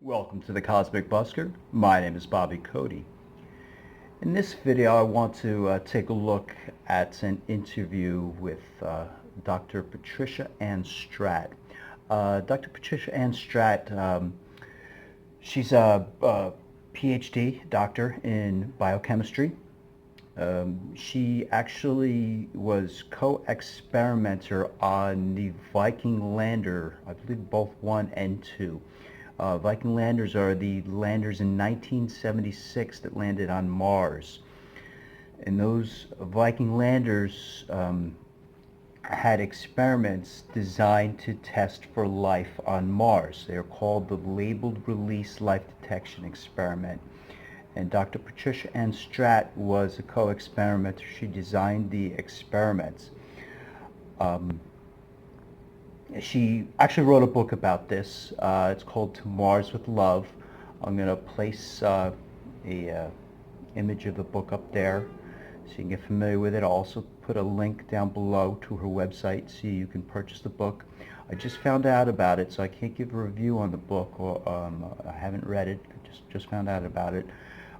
Welcome to the Cosmic Busker. My name is Bobby Cody. In this video, I want to take a look at an interview with Dr. Patricia Ann Straat. Dr. Patricia Ann Straat, she's a PhD doctor in biochemistry. She actually was co-experimenter on the Viking Lander, I believe both 1 and 2. Viking Landers are the landers in 1976 that landed on Mars. And those Viking Landers had experiments designed to test for life on Mars. They are called the Labeled Release Life Detection Experiment. And Dr. Patricia Ann Straat was a co-experimenter. She designed the experiments. She actually wrote a book about this. It's called To Mars with Love. I'm going to place a image of the book up there so you can get familiar with it. I'll also put a link down below to her website so you can purchase the book. I just found out about it, so I can't give a review on the book. Or I haven't read it. I just found out about it.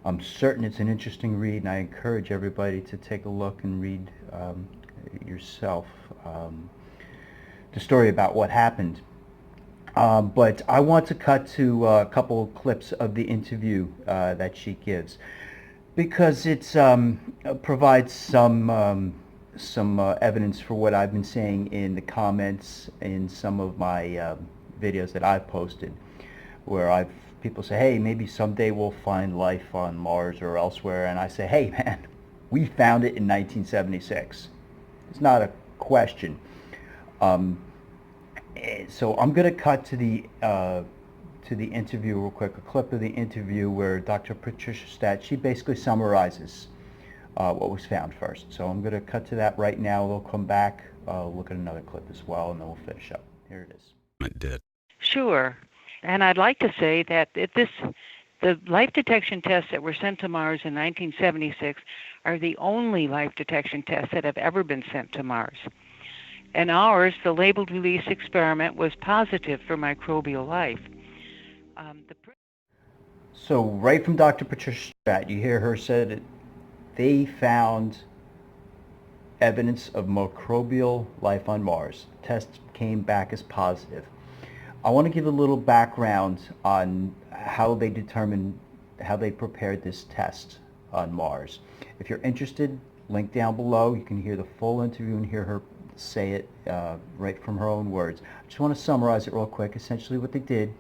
I'm certain it's an interesting read, and I encourage everybody to take a look and read yourself. The story about what happened. But I want to cut to a couple of clips of the interview that she gives because it provides some evidence for what I've been saying in the comments in some of my videos that I've posted, where people say, hey, maybe someday we'll find life on Mars or elsewhere, and I say, hey man, we found it in 1976. It's not a question. So I'm going to cut to the interview real quick, a clip of the interview where Dr. Patricia Straat, she basically summarizes what was found first. So I'm going to cut to that right now. We'll come back, look at another clip as well, and then we'll finish up. Here it is. It did. Sure. And I'd like to say that the life detection tests that were sent to Mars in 1976 are the only life detection tests that have ever been sent to Mars. And ours, the labeled release experiment, was positive for microbial life. So right from Dr. Patricia Straat, you hear her say that they found evidence of microbial life on Mars. The test came back as positive. I want to give a little background on how they prepared this test on Mars. If you're interested, link down below. You can hear the full interview and hear her say it right from her own words. I just want to summarize it real quick. Essentially what they did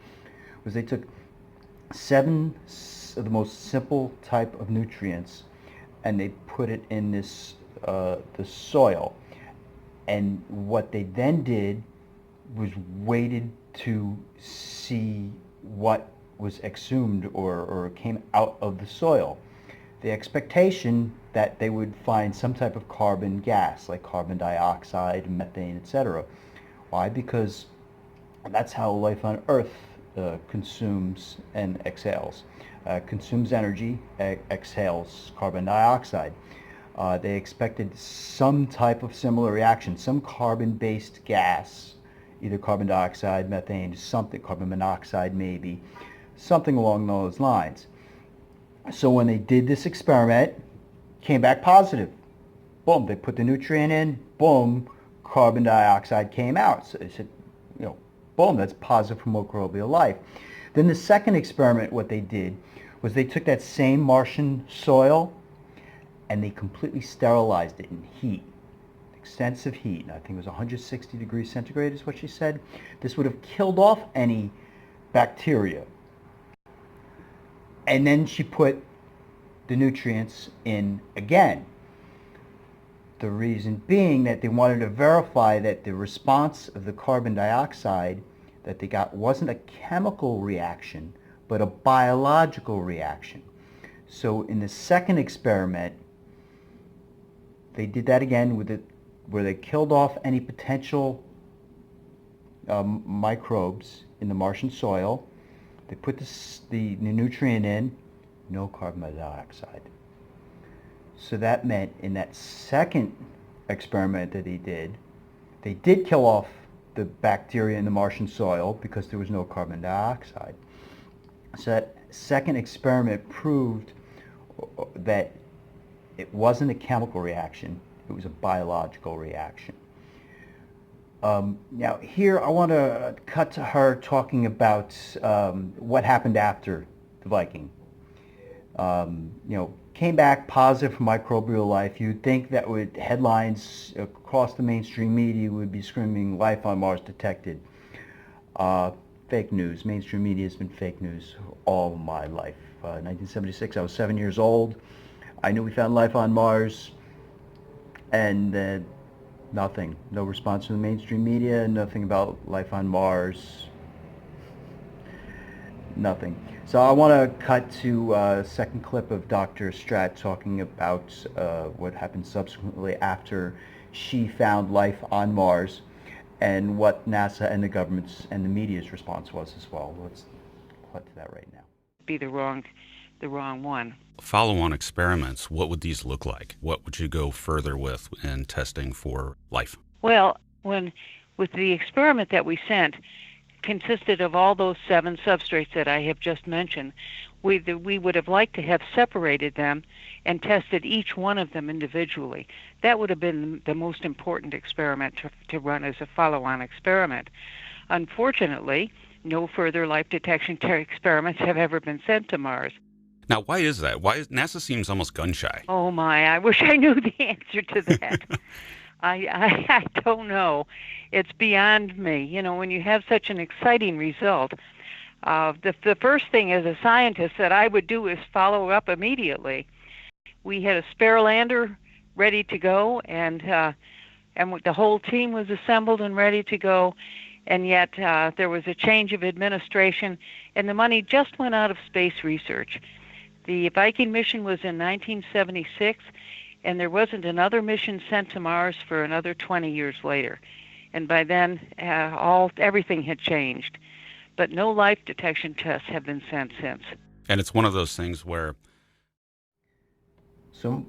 was they took 7 of the most simple type of nutrients and they put it in this the soil. And what they then did was waited to see what was exhumed or came out of the soil. The expectation that they would find some type of carbon gas, like carbon dioxide, methane, etc. Why? Because that's how life on Earth consumes and exhales. Consumes energy, exhales carbon dioxide. They expected some type of similar reaction, some carbon-based gas, either carbon dioxide, methane, something, carbon monoxide maybe, something along those lines. So when they did this experiment, came back positive. Boom, they put the nutrient in, boom, carbon dioxide came out. So they said, boom, that's positive for microbial life. Then the second experiment, what they did was they took that same Martian soil and they completely sterilized it in heat, extensive heat. I think it was 160 degrees centigrade is what she said. This would have killed off any bacteria. And then she put the nutrients in again. The reason being that they wanted to verify that the response of the carbon dioxide that they got wasn't a chemical reaction, but a biological reaction. So in the second experiment, they did that again where they killed off any potential microbes in the Martian soil. They put the nutrient in, no carbon dioxide. So that meant in that second experiment that they did kill off the bacteria in the Martian soil because there was no carbon dioxide. So that second experiment proved that it wasn't a chemical reaction, it was a biological reaction. Now here I want to cut to her talking about what happened after the Viking. Came back positive for microbial life. You'd think that would headlines across the mainstream media would be screaming "Life on Mars detected." Fake news. Mainstream media has been fake news all my life. 1976, I was 7 years old. I knew we found life on Mars, and nothing. No response from the mainstream media, nothing about life on Mars, nothing. So I want to cut to a second clip of Dr. Straat talking about what happened subsequently after she found life on Mars and what NASA and the government's and the media's response was as well. Let's cut to that right now. Be the wrong one. Follow-on experiments, what would these look like? What would you go further with in testing for life? Well, with the experiment that we sent consisted of all those 7 substrates that I have just mentioned. We would have liked to have separated them and tested each one of them individually. That would have been the most important experiment to run as a follow-on experiment. Unfortunately, no further life detection experiments have ever been sent to Mars. Now, why is that? NASA seems almost gun-shy? Oh my, I wish I knew the answer to that. I don't know. It's beyond me. When you have such an exciting result, the first thing as a scientist that I would do is follow up immediately. We had a spare lander ready to go, and the whole team was assembled and ready to go, and yet there was a change of administration, and the money just went out of space research. The Viking mission was in 1976, and there wasn't another mission sent to Mars for another 20 years later. And by then, everything had changed. But no life detection tests have been sent since. And it's one of those things where... So,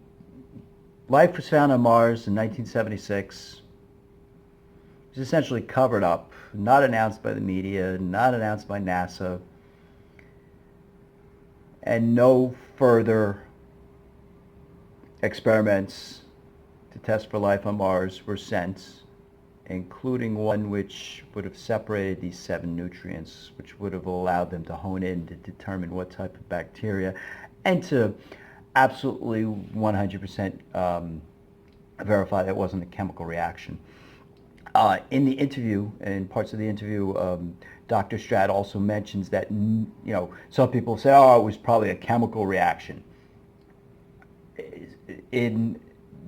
life was found on Mars in 1976. It was essentially covered up, not announced by the media, not announced by NASA, and no further experiments to test for life on Mars were sent, including one which would have separated these 7 nutrients, which would have allowed them to hone in to determine what type of bacteria and to absolutely 100% verify that it wasn't a chemical reaction. In the interview, in parts of the interview, Dr. Straat also mentions that, some people say, it was probably a chemical reaction. In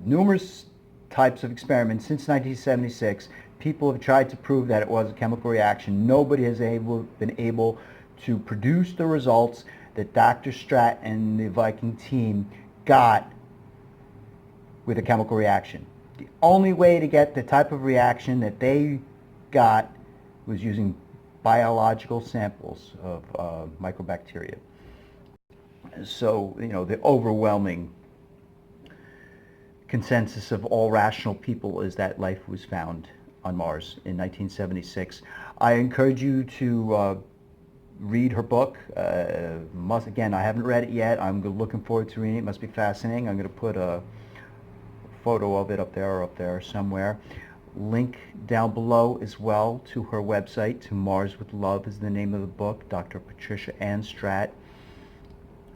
numerous types of experiments since 1976, people have tried to prove that it was a chemical reaction. Nobody has been able to produce the results that Dr. Straat and the Viking team got with a chemical reaction. The only way to get the type of reaction that they got was using biological samples of microbacteria. So, the overwhelming consensus of all rational people is that life was found on Mars in 1976. I encourage you to read her book. Again, I haven't read it yet. I'm looking forward to reading it. It must be fascinating. I'm going to put a photo of it up there somewhere. Link down below as well to her website, to Mars with Love is the name of the book, Dr. Patricia Ann Straat.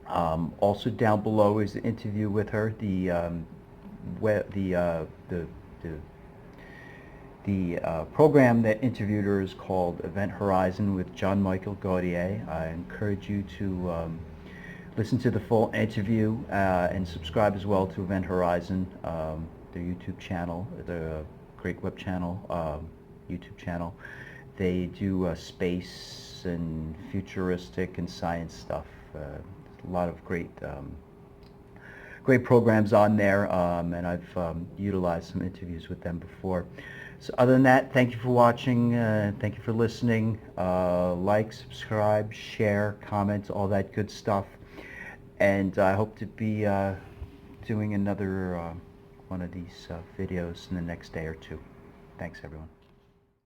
Also down below is the interview with her. The program that interviewed her is called Event Horizon with John Michael Godier. I encourage you to listen to the full interview and subscribe as well to Event Horizon, their YouTube channel, the great web channel, YouTube channel. They do space and futuristic and science stuff. A lot of great programs on there, and I've utilized some interviews with them before. So other than that, thank you for watching, thank you for listening. Like, subscribe, share, comment, all that good stuff. And I hope to be doing another one of these videos in the next day or two. Thanks, everyone.